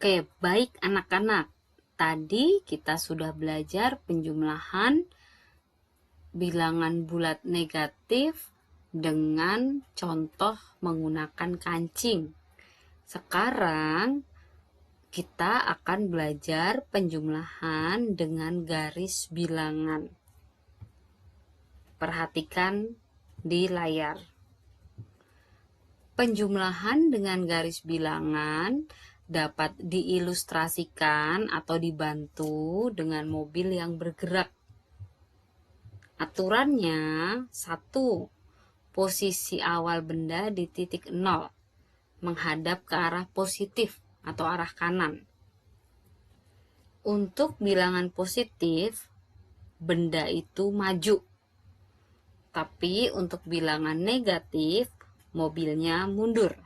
Oke, baik anak-anak. Tadi kita sudah belajar penjumlahan bilangan bulat negatif dengan contoh menggunakan kancing. Sekarang kita akan belajar penjumlahan dengan garis bilangan. Perhatikan di layar. Penjumlahan dengan garis bilangan dapat diilustrasikan atau dibantu dengan mobil yang bergerak. Aturannya, 1. Posisi awal benda di titik 0, menghadap ke arah positif atau arah kanan. Untuk bilangan positif, benda itu maju. Tapi untuk bilangan negatif, mobilnya mundur.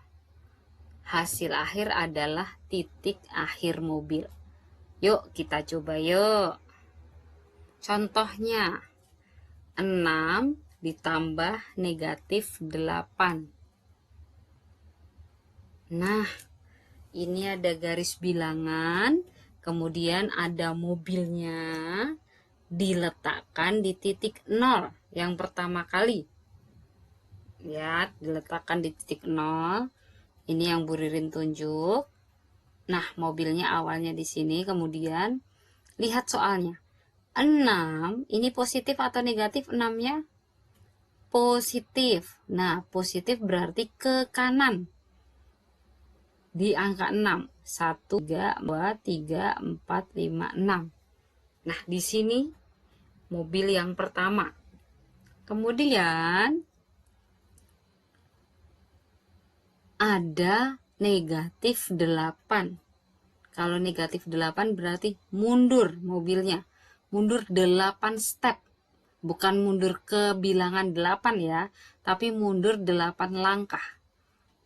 Hasil akhir adalah titik akhir mobil. Yuk kita coba yuk. Contohnya, 6 ditambah negatif 8. Nah, ini ada garis bilangan, kemudian ada mobilnya diletakkan di titik 0 yang pertama kali. Lihat, diletakkan di titik 0. Ini yang Bu Ririn tunjuk. Nah, mobilnya awalnya di sini, kemudian lihat soalnya. 6, ini positif atau negatif 6-nya? Positif. Nah, positif berarti ke kanan. Di angka 6. 1, 3, 2, 3, 4, 5, 6. Nah, di sini mobil yang pertama. Kemudian ada negatif 8. Kalau negatif 8 berarti mundur mobilnya. Mundur 8 step. Bukan mundur ke bilangan 8 ya, tapi mundur 8 langkah.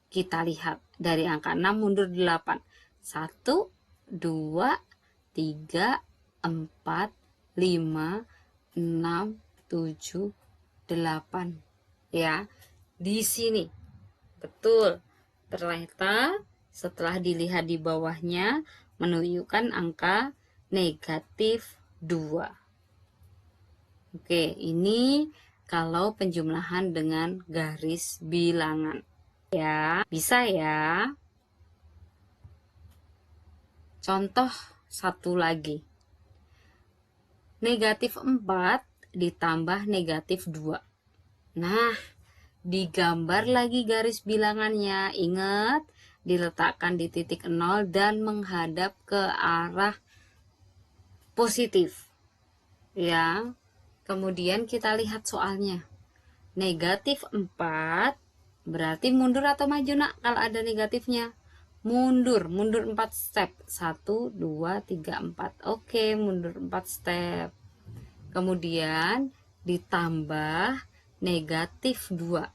Kita lihat dari angka 6 mundur 8. 1, 2, 3, 4, 5, 6, 7, 8. Ya, di sini. Betul. Ternyata setelah dilihat di bawahnya menunjukkan angka negatif 2. Oke, ini kalau penjumlahan dengan garis bilangan. Ya, bisa ya. Contoh satu lagi. Negatif 4 ditambah negatif 2. Nah, digambar lagi garis bilangannya. Ingat, diletakkan di titik 0 dan menghadap ke arah positif. Ya. Kemudian kita lihat soalnya. Negatif 4 berarti mundur atau maju nak kalau ada negatifnya? Mundur 4 step. 1, 2, 3, 4. Oke, mundur 4 step. Kemudian ditambah negatif 2.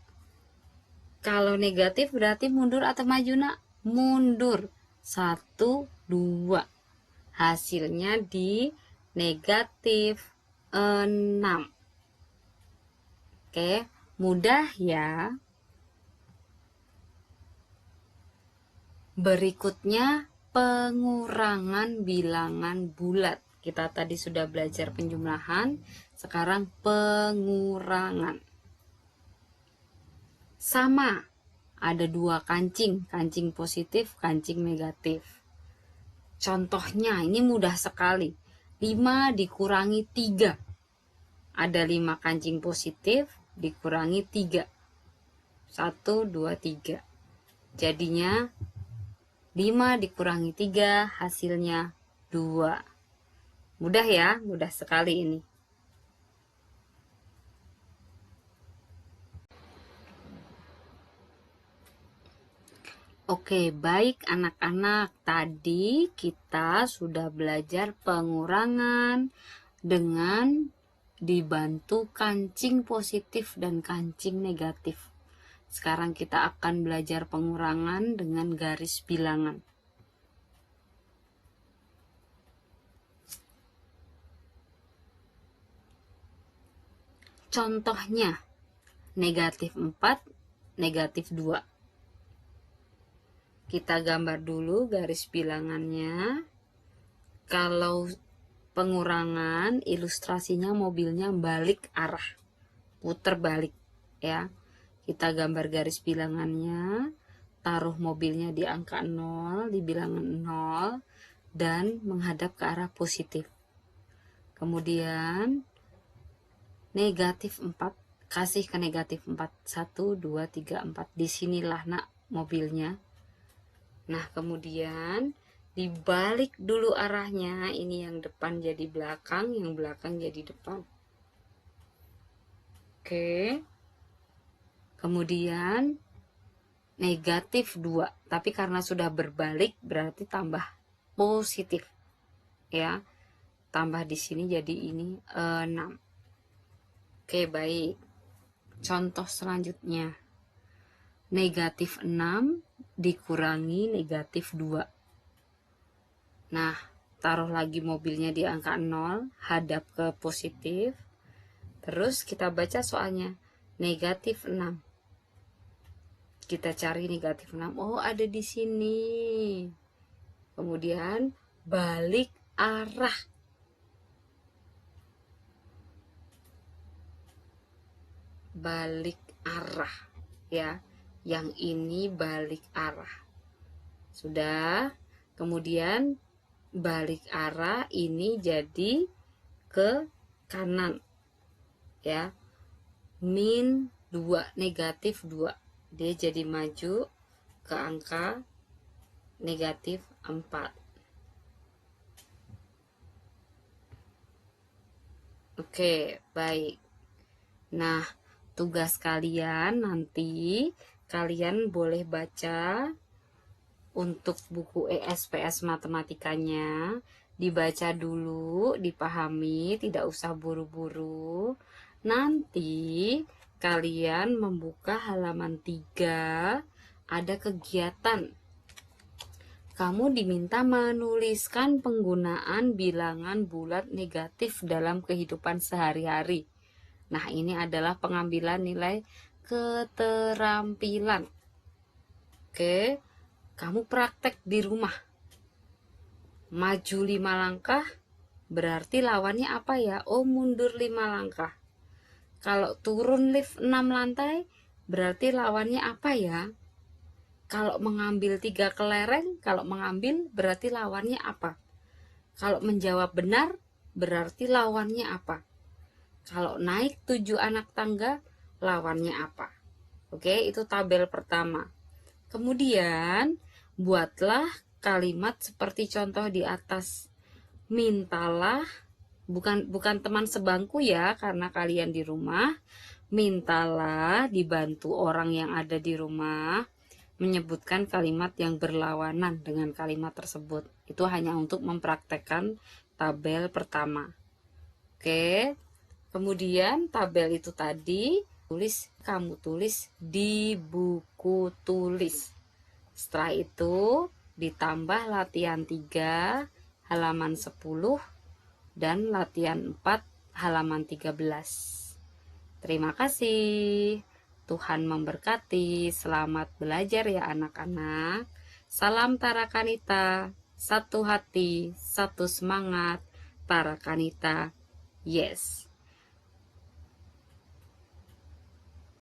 Kalau negatif berarti mundur atau maju nak? Mundur. 1, 2. Hasilnya di negatif 6. Oke, mudah ya. Berikutnya pengurangan bilangan bulat. Kita tadi sudah belajar penjumlahan, sekarang pengurangan. Sama, ada 2 kancing, kancing positif, kancing negatif. Contohnya ini mudah sekali. 5 dikurangi 3. Ada 5 kancing positif dikurangi 3. 1, 2, 3. Jadinya 5 dikurangi 3 hasilnya 2. Mudah ya, mudah sekali ini. Oke, baik anak-anak. Tadi kita sudah belajar pengurangan dengan dibantu kancing positif dan kancing negatif. Sekarang kita akan belajar pengurangan dengan garis bilangan. Contohnya, negatif 4, negatif 2. Kita gambar dulu garis bilangannya. Kalau pengurangan, ilustrasinya mobilnya balik arah, puter balik ya. Kita gambar garis bilangannya, taruh mobilnya di angka 0, di bilangan 0, dan menghadap ke arah positif. Kemudian negatif 4, kasih ke negatif 4. 1, 2, 3, 4. Disinilah nak mobilnya. Nah, kemudian dibalik dulu arahnya. Ini yang depan jadi belakang, yang belakang jadi depan. Oke. Kemudian negatif 2. Tapi karena sudah berbalik berarti tambah positif. Ya. Tambah di sini jadi ini 6. Oke, baik. Contoh selanjutnya. Negatif 6 dikurangi negatif 2. Nah, taruh lagi mobilnya di angka 0, hadap ke positif. Terus kita baca soalnya. Negatif 6. Kita cari negatif 6. Oh, ada di sini. Kemudian balik arah. Balik arah ya. Yang ini balik arah. Sudah. Kemudian balik arah ini jadi ke kanan ya. Min 2, negatif 2. Dia jadi maju ke angka negatif 4. Oke, baik. Nah, tugas kalian nanti kalian boleh baca untuk buku ESPS matematikanya, dibaca dulu, dipahami, tidak usah buru-buru. Nanti kalian membuka halaman 3, ada kegiatan. Kamu diminta menuliskan penggunaan bilangan bulat negatif dalam kehidupan sehari-hari. Nah, ini adalah pengambilan nilai keterampilan. Oke, kamu praktek di rumah. Maju 5 langkah, berarti lawannya apa ya? Oh, mundur 5 langkah. Kalau turun lift 6 lantai, berarti lawannya apa ya? Kalau mengambil 3 kelereng, kalau mengambil berarti lawannya apa? Kalau menjawab benar, berarti lawannya apa? Kalau naik 7 anak tangga, lawannya apa? Oke, itu tabel pertama. Kemudian, buatlah kalimat seperti contoh di atas. Mintalah, bukan teman sebangku ya, karena kalian di rumah. Mintalah dibantu orang yang ada di rumah menyebutkan kalimat yang berlawanan dengan kalimat tersebut. Itu hanya untuk mempraktekkan tabel pertama. Oke. Kemudian tabel itu tadi kamu tulis di buku tulis. Setelah itu ditambah latihan 3 halaman 10 dan latihan 4 halaman 13. Terima kasih. Tuhan memberkati. Selamat belajar ya anak-anak. Salam Tarakanita. Satu hati, satu semangat. Tarakanita. Yes.